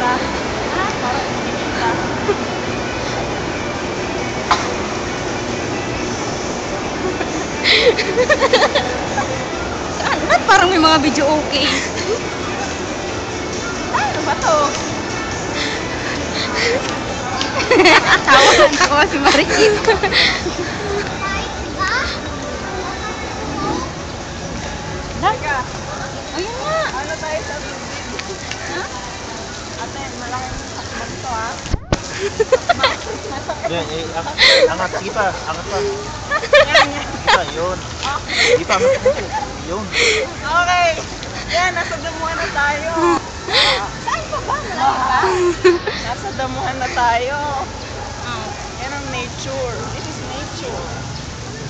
kita. Ha? Para hindi kita. Saan? Ba't parang may mga video okay? Ano ba to? Tawa si Marikit. Teka, Ayun nga. ano tayo sa video? Ha? Ate, malaking sakman to ha. Angat, sige pa, angat pa. Yan, yan. Sige pa, yun. Sige pa, angat pa. Yun. Okay. Yan, nasa damuhan na tayo. Saan pa ba? Malayo ba? Nasa damuhan na tayo. Oh. Yan ang nature. This is nature.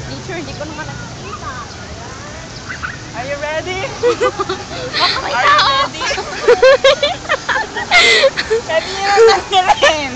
Nature, hindi ko naman nakikita. Are you ready? Baka may Are you tao. ready? Pwede nyo na tanggalin.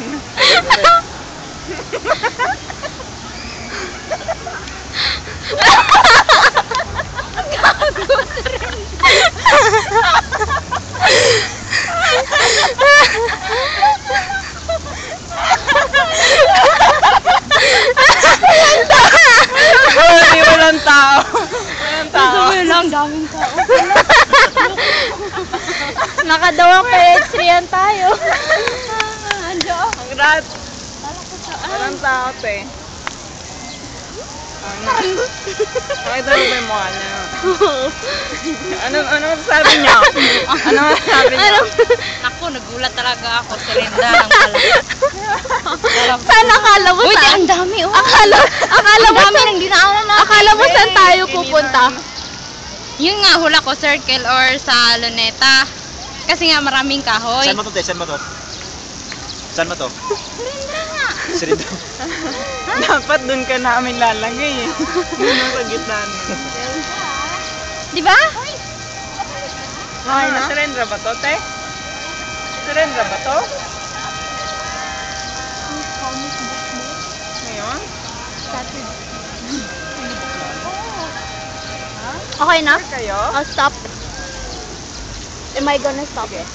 Hindi, walang tao. Walang tao. Sabi lang, daming tao. Nakadawang pedestrian tayo. Andiyo. Congrats. Walang tao, te. Nakita mo ba yung mukha niya? Ano sabi niya? Ano sabi niya? Ako, nagulat talaga ako. Serenda lang pala. Saan akala mo Uy, saan? ang dami. Oh. Akala mo Ang dami saan? nang dinaanan na. Akala mo saan tayo pupunta? Yun nga, hula ko, circle or sa Luneta. Kasi nga maraming kahoy. Saan mo to, te? Saan mo to? Saan mo to? Serenda nga. Sirito. Dapat dun ka namin lalagay eh. Dun sa gitna. Di ba? Okay na? Surrendra ba to, te? Surrendra ba to? Ngayon? Okay na? Sure kayo? I'll stop. Am I gonna stop it?